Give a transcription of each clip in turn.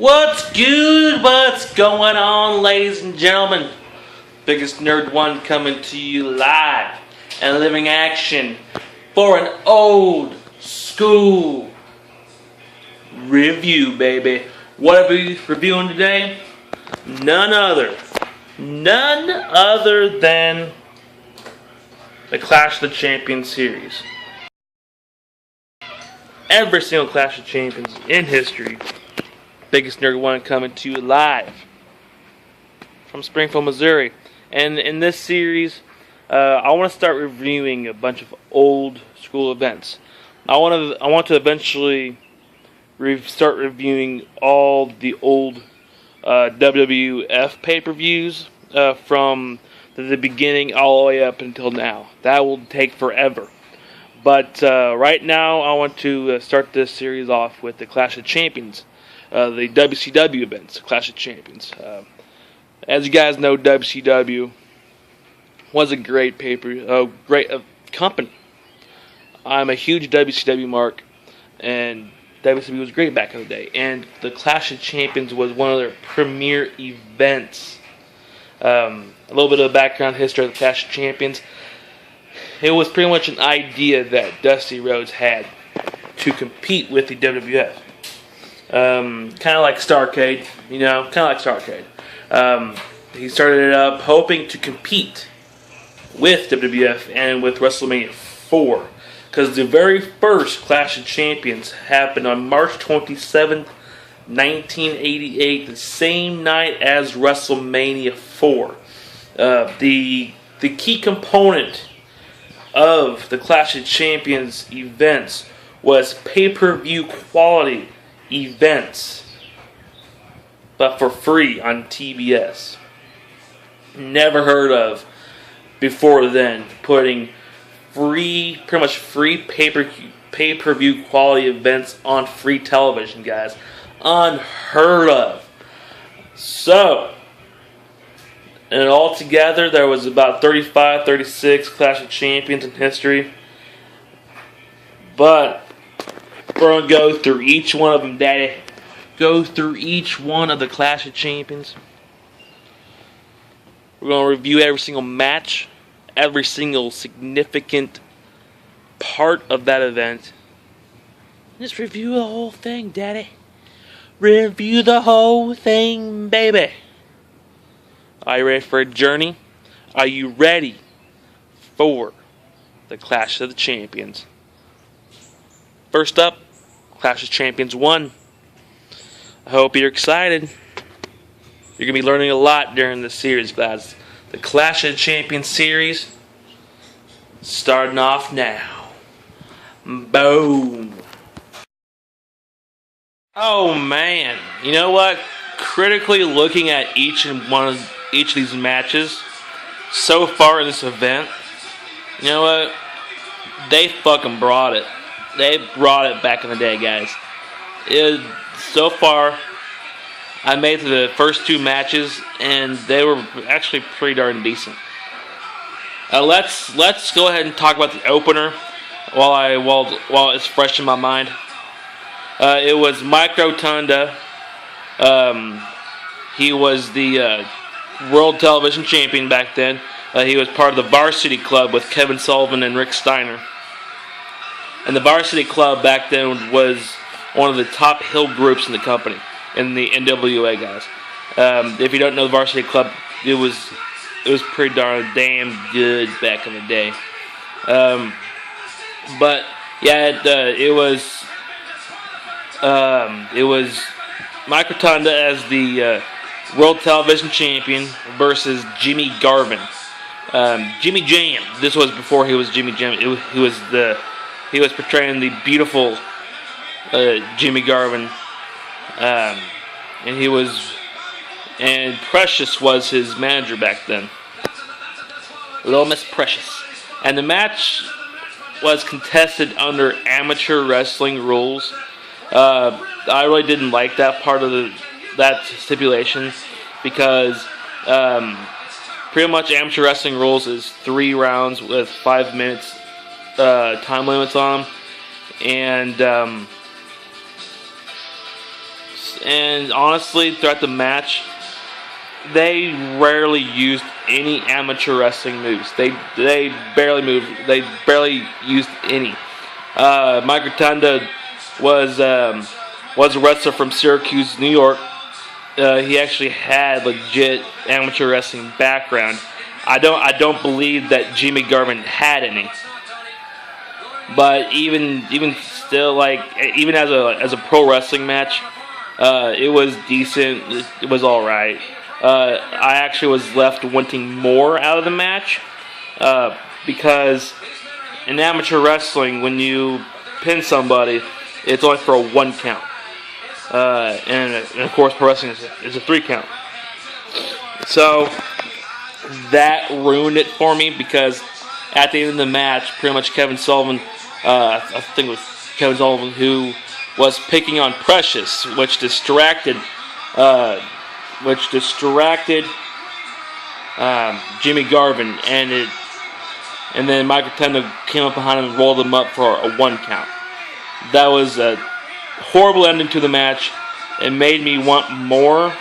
What's good? What's going on, ladies and gentlemen? Biggest Nerd One coming to you live and living action for an old school review, baby. What are we reviewing today? None other than the Clash of the Champions series. Every single Clash of Champions in history. Biggest Nerd One coming to you live from Springfield, Missouri. And in this series, I want to start reviewing a bunch of old school events. I want to eventually start reviewing all the old WWF pay-per-views from the beginning all the way up until now. That will take forever. But right now, I want to start this series off with the Clash of Champions. The WCW events, Clash of Champions. As you guys know, WCW was a great great company. I'm a huge WCW mark, and WCW was great back in the day. And the Clash of Champions was one of their premier events. A little bit of background history of the Clash of Champions. It was pretty much an idea that Dusty Rhodes had to compete with the WWF. Kind of like Starrcade, he started it up hoping to compete with WWF and with WrestleMania 4. Because the very first Clash of Champions happened on March 27th, 1988, the same night as WrestleMania 4. The key component of the Clash of Champions events was pay-per-view quality events, but for free on TBS. Never heard of before then putting pretty much free pay-per-view quality events on free television, guys. Unheard of. So, and altogether there was about 35, 36 Clash of Champions in history. But we're going to go through each one of them, Daddy. Go through each one of the Clash of Champions. We're going to review every single match, every single significant part of that event. Just review the whole thing, Daddy. Review the whole thing, baby. Are you ready for a journey? Are you ready for the Clash of the Champions? First up, Clash of Champions 1. I hope you're excited. You're going to be learning a lot during this series, guys. The Clash of Champions series, starting off now. Boom. Oh, man. You know what? Critically looking at each of these matches so far in this event, you know what? They fucking brought it. They brought it back in the day, guys. So far, I made it to the first two matches, and they were actually pretty darn decent. Let's go ahead and talk about the opener while it's fresh in my mind. It was Mike Rotunda. He was the World Television Champion back then. He was part of the Varsity Club with Kevin Sullivan and Rick Steiner. And the Varsity Club back then was one of the top heel groups in the company, in the NWA, guys. If you don't know the Varsity Club, it was pretty darn damn good back in the day. But yeah, it was Mike Rotunda as the World Television Champion versus Jimmy Garvin. Jimmy Jam. This was before he was Jimmy Jam. He was portraying the beautiful Jimmy Garvin, and Precious was his manager back then. Little Miss Precious. And the match was contested under amateur wrestling rules. I really didn't like that part of that stipulation because pretty much amateur wrestling rules is 3 rounds with 5 minutes time limits on them, and moves, and honestly, throughout the match, they rarely used any amateur wrestling moves. They barely moved. They barely used any. Mike Rotunda was a wrestler from Syracuse, New York. He actually had legit amateur wrestling background. I don't believe that Jimmy Garvin had any. But even still, even as a pro wrestling match, it was decent. It was all right. I actually was left wanting more out of the match because in amateur wrestling, when you pin somebody, it's only for a 1 count. And of course, pro wrestling is a 3 count. So that ruined it for me because at the end of the match, pretty much Kevin Sullivan, I think it was Kevin Sullivan, who was picking on Precious, which distracted Jimmy Garvin, and then Mike Rotunda came up behind him and rolled him up for a 1 count. That was a horrible ending to the match. It made me want more,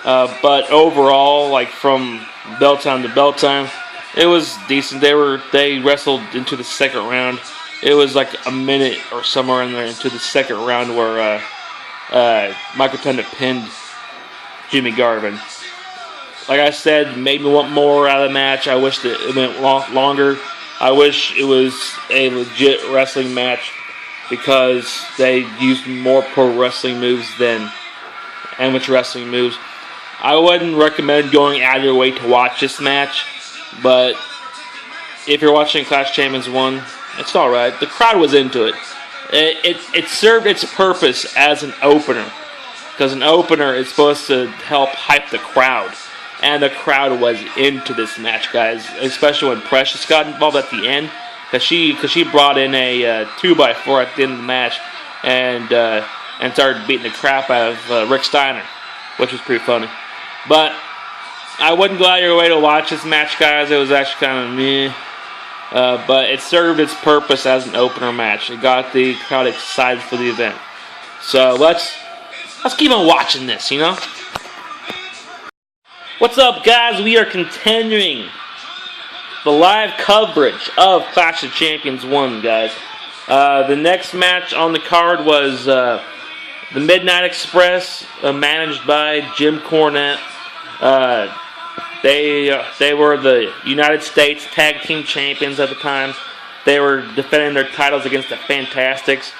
but overall, from bell time to bell time, it was decent. They wrestled into the second round. It was like a minute or somewhere in there into the second round where Mike Rotunda pinned Jimmy Garvin. Like I said, made me want more out of the match. I wish that it went longer. I wish it was a legit wrestling match because they used more pro wrestling moves than amateur wrestling moves. I wouldn't recommend going out of your way to watch this match, but if you're watching Clash of Champions 1, it's alright. The crowd was into it. It served its purpose as an opener, because an opener is supposed to help hype the crowd. And the crowd was into this match, guys, especially when Precious got involved at the end, because she brought in a 2x4 at the end of the match and started beating the crap out of Rick Steiner, which was pretty funny. But I wouldn't go out of your way to watch this match, guys. It was actually kind of meh. But it served its purpose as an opener match. It got the crowd excited for the event. So let's keep on watching this, you know? What's up, guys? We are continuing the live coverage of Clash of Champions 1, guys. The next match on the card was the Midnight Express, managed by Jim Cornette. They were the United States Tag Team Champions at the time. They were defending their titles against the Fantasticks.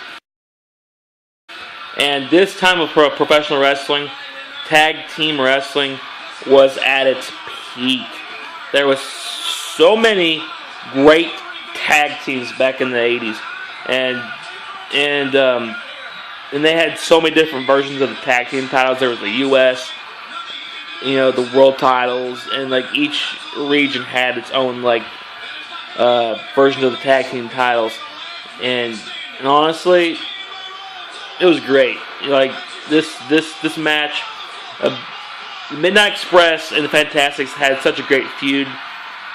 And this time of professional wrestling, tag team wrestling was at its peak. There was so many great tag teams back in the 80s. And they had so many different versions of the tag team titles. There was the U.S., the world titles, and each region had its own version of the tag team titles. And honestly, it was great. This match, the Midnight Express and the Fantastics had such a great feud.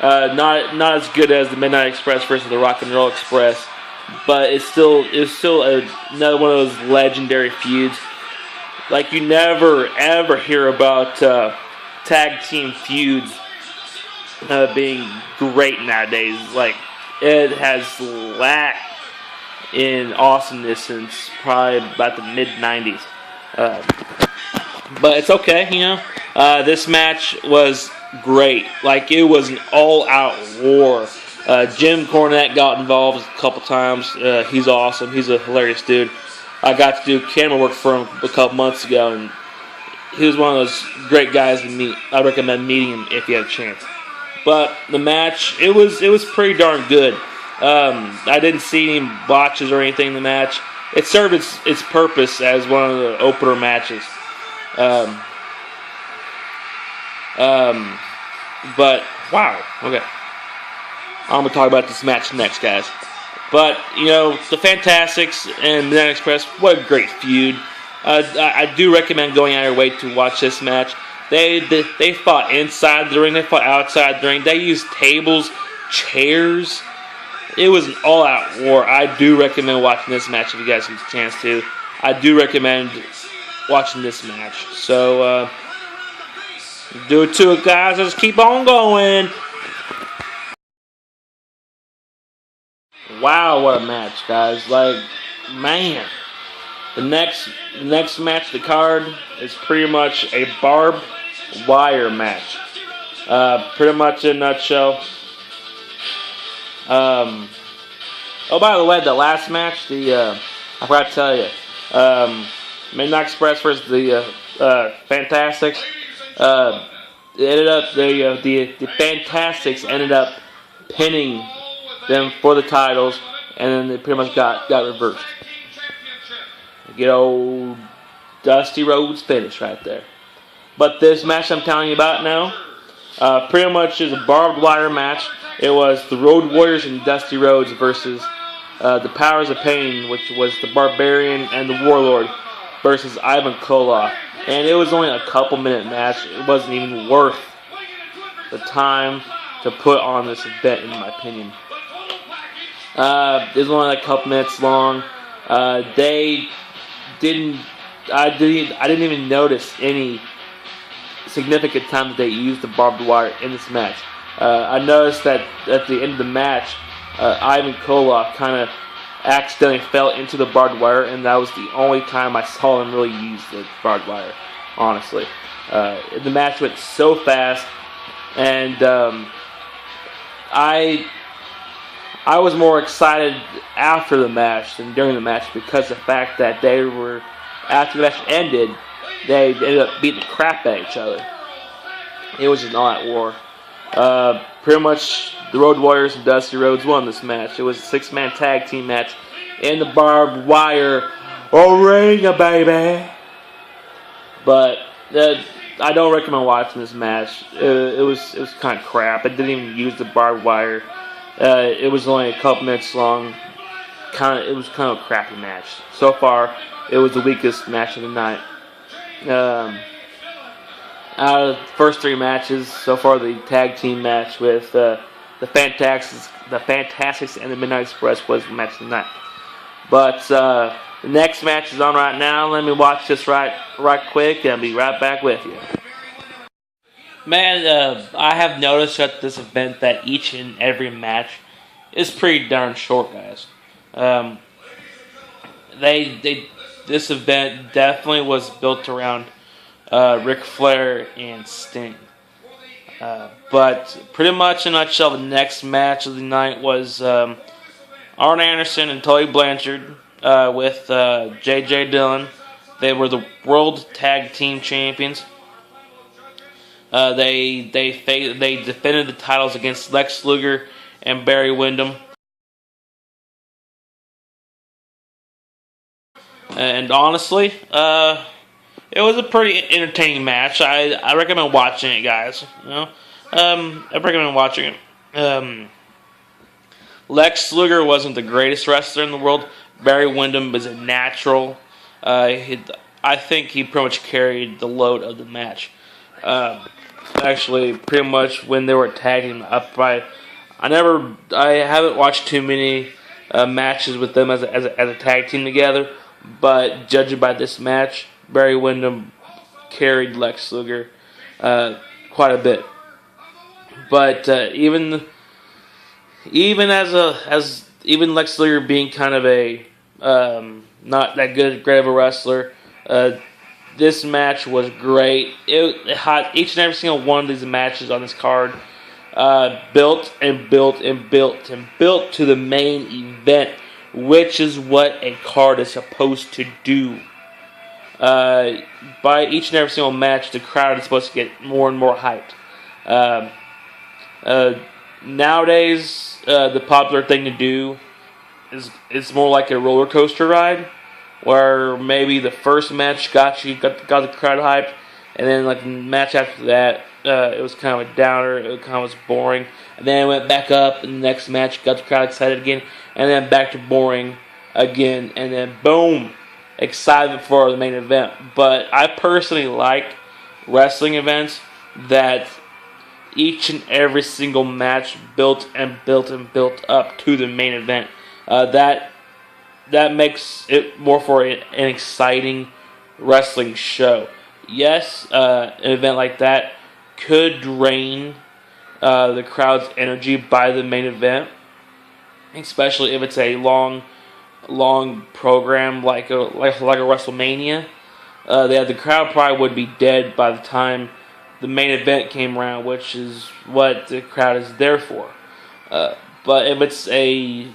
Not as good as the Midnight Express versus the Rock and Roll Express, but it's still another one of those legendary feuds. You never ever hear about tag team feuds being great nowadays. It has lacked in awesomeness since probably about the mid-90s. But it's okay, this match was great. It was an all-out war. Jim Cornette got involved a couple times. He's awesome. He's a hilarious dude. I got to do camera work for him a couple months ago, and he was one of those great guys to meet. I recommend meeting him if you have a chance. But the match, it was pretty darn good. I didn't see any botches or anything in the match. It served its purpose as one of the opener matches. But wow, okay. I'm gonna talk about this match next, guys. But the Fantastics and Midnight Express, what a great feud. I do recommend going out of your way to watch this match. They fought inside the ring, they fought outside the ring. They used tables, chairs. It was an all-out war. I do recommend watching this match if you guys get a chance to. I do recommend watching this match. So, do it to it, guys. Let's keep on going. Wow, what a match, guys. Like, man. The next match of the card is pretty much a barbed wire match. Pretty much in a nutshell. Oh, by the way, the last match, I forgot to tell you, Midnight Express versus the Fantastics. It ended up the Fantastics ended up pinning them for the titles, and then they pretty much got reversed. Good old Dusty Rhodes finish right there. But this match I'm telling you about now, pretty much is a barbed wire match. It was the Road Warriors and Dusty Rhodes versus the Powers of Pain, which was the Barbarian and the Warlord, versus Ivan Koloff. And it was only a couple-minute match. It wasn't even worth the time to put on this event, in my opinion. It was only like a couple minutes long. I didn't even notice any significant time that they used the barbed wire in this match. I noticed that at the end of the match, Ivan Koloff kind of accidentally fell into the barbed wire, and that was the only time I saw him really use the barbed wire, honestly. The match went so fast, and I was more excited after the match than during the match, because the fact that they were, after the match ended, they ended up beating the crap out of each other. It was just all at war. Pretty much the Road Warriors and Dusty Rhodes won this match. It was a 6-man tag team match in the barbed wire arena, baby. But I don't recommend watching this match. It was kind of crap. It didn't even use the barbed wire. It was only a couple minutes long. It was kind of a crappy match. So far, it was the weakest match of the night. Out of the first 3 matches, so far the tag team match with the Fantasticks and the Midnight Express was the match of the night. But the next match is on right now. Let me watch this right quick, and I'll be right back with you. Man, I have noticed at this event that each and every match is pretty darn short, guys. This event definitely was built around Ric Flair and Sting. But pretty much in a nutshell, the next match of the night was Arn Anderson and Tully Blanchard with J.J. Dillon. They were the World Tag Team Champions. They defended the titles against Lex Luger and Barry Windham. And honestly, it was a pretty entertaining match. I recommend watching it, guys. You know, I recommend watching it. Lex Luger wasn't the greatest wrestler in the world. Barry Windham was a natural. I think he pretty much carried the load of the match. Actually, pretty much when they were tagging up by, I haven't watched too many matches with them as a tag team together. But judging by this match, Barry Windham carried Lex Luger quite a bit. But even Lex Luger being kind of a not that great of a wrestler, this match was great. Each and every single one of these matches on this card built to the main event, which is what a card is supposed to do. By each and every single match, the crowd is supposed to get more and more hyped. Nowadays, the popular thing to do is it's more like a roller coaster ride, where maybe the first match got the crowd hyped, and then like the match after that, it was kind of a downer. It kind of was boring, and then it went back up, and the next match got the crowd excited again, and then back to boring again, and then boom, excitement for the main event. But I personally like wrestling events that each and every single match built up to the main event. That makes it more for an exciting wrestling show. Yes, an event like that could drain the crowd's energy by the main event, especially if it's a long program like a WrestleMania. The crowd probably would be dead by the time the main event came around, which is what the crowd is there for. But if it's a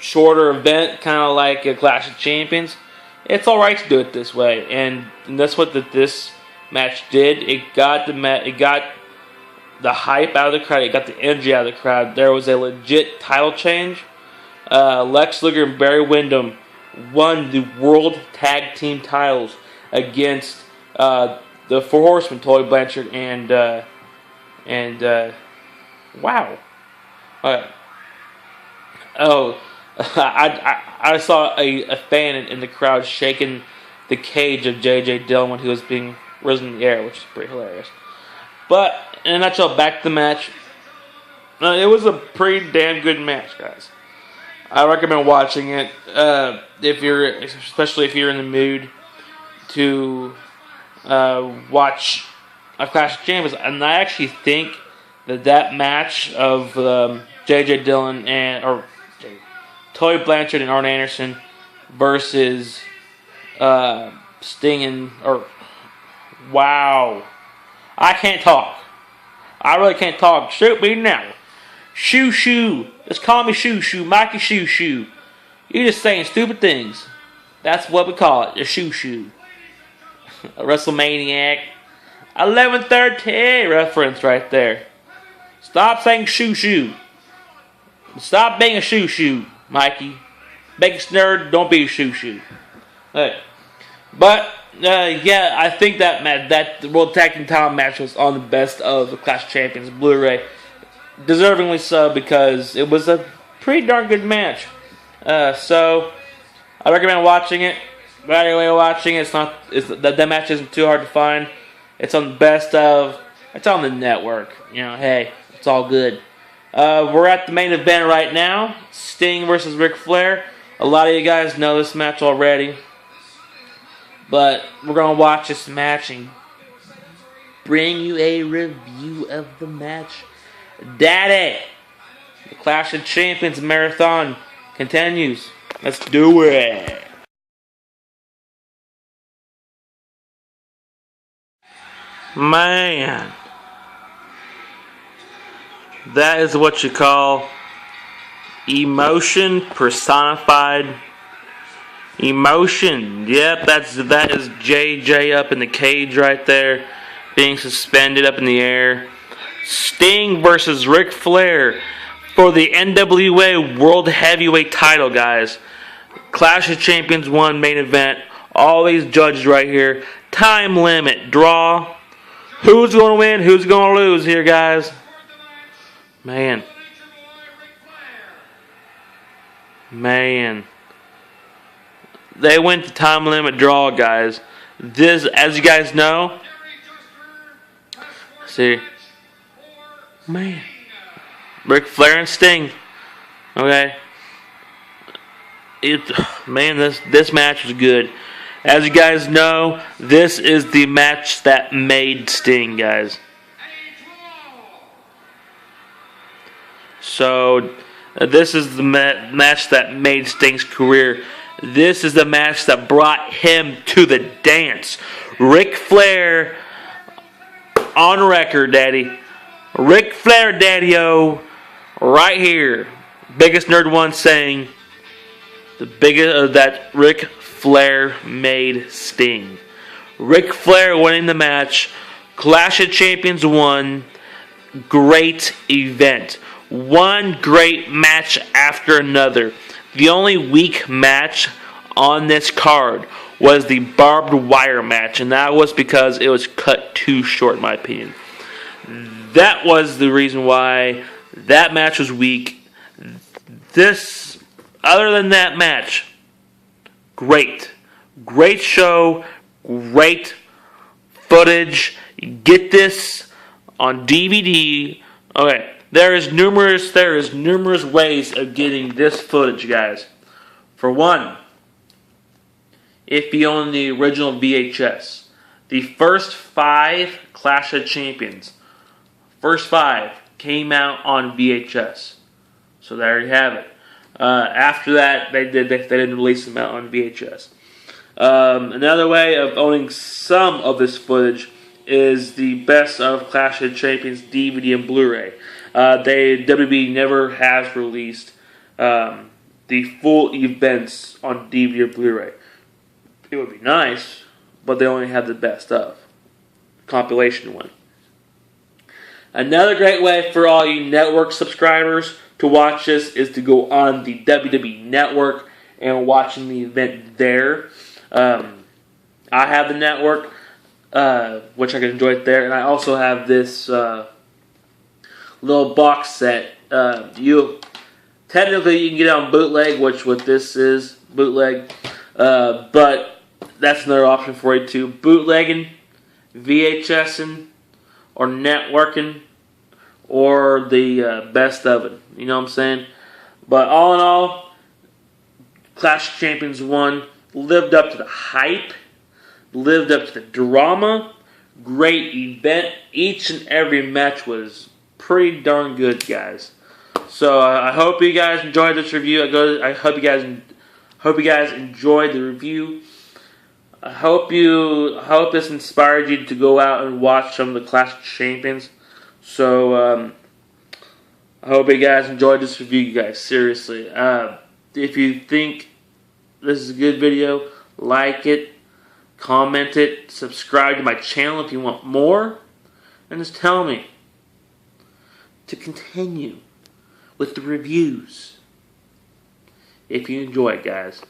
shorter event, kind of like a Clash of Champions, it's all right to do it this way, and that's what this match did. It got the hype out of the crowd. It got the energy out of the crowd. There was a legit title change. Lex Luger and Barry Windham won the World Tag Team titles against the Four Horsemen, Tully Blanchard and wow. I saw a fan in the crowd shaking the cage of J.J. Dillon when he was being risen in the air, which is pretty hilarious. But in a nutshell, back to the match. It was a pretty damn good match, guys. I recommend watching it especially if you're in the mood to watch a Clash of Champions. And I actually think that match of J.J. Dillon or Tully Blanchard and Arn Anderson versus Sting wow. I can't talk. I really can't talk. Shoot me now. Shoo. Just call me Shoo. Mikey Shoo. You're just saying stupid things. That's what we call it. A Shoo. A WrestleManiac. 11:30 reference right there. Stop saying Shoo. Stop being a Shoo, Mikey. Biggest nerd, don't be a Shoo. Hey. But yeah, I think that World Tag Team title match was on the best of the Clash of Champions Blu-ray. Deservingly so, because it was a pretty darn good match. So I recommend watching it. By the way, watching it, that match isn't too hard to find. It's on the best of. It's on the network. Hey, it's all good. We're at the main event right now. Sting versus Ric Flair. A lot of you guys know this match already. But we're going to watch this match and bring you a review of the match. Daddy! The Clash of Champions marathon continues. Let's do it! Man. That is what you call emotion personified. Emotion. Yep, that is JJ up in the cage right there, being suspended up in the air. Sting versus Ric Flair for the NWA World Heavyweight title, guys. Clash of Champions 1 main event. Always judged right here. Time limit. Draw. Who's going to win? Who's going to lose here, guys? Man. They went to time limit draw, guys. This, as you guys know, see, man, Ric Flair and Sting. Okay, this match was good. As you guys know, this is the match that made Sting, guys. So this is the match that made Sting's career. This is the match that brought him to the dance. Ric Flair on record, Daddy. Ric Flair, Daddy-O, right here. Biggest Nerd One saying that Ric Flair made Sting. Ric Flair winning the match. Clash of Champions 1. Great event. One great match after another. The only weak match on this card was the barbed wire match, and that was because it was cut too short, in my opinion. That was the reason why that match was weak. Other than that match, great. Great show, great footage. Get this on DVD. Okay, There is numerous ways of getting this footage, guys. For one, if you own the original VHS, the first 5 Clash of Champions, first 5 came out on VHS. So there you have it. After that, they didn't release them out on VHS. Another way of owning some of this footage is the Best of Clash of Champions DVD and Blu-ray. WWE never has released the full events on DVD or Blu-ray. It would be nice, but they only have the best of compilation one. Another great way for all you network subscribers to watch this is to go on the WWE Network and watching the event there. I have the network, which I can enjoy it there, and I also have this little box set. Technically you can get it on bootleg, which what this is, bootleg, but that's another option for you too. Bootlegging, VHSing, or networking, or the best of it. You know what I'm saying? But all in all, Clash of Champions 1 lived up to the hype, lived up to the drama. Great event. Each and every match was pretty darn good, guys. So I hope you guys enjoyed this review. I hope you guys enjoyed the review. I hope this inspired you to go out and watch some of the Clash of Champions. So I hope you guys enjoyed this review, you guys. Seriously, if you think this is a good video, like it, comment it, subscribe to my channel if you want more, and just tell me to continue with the reviews if you enjoy it, guys.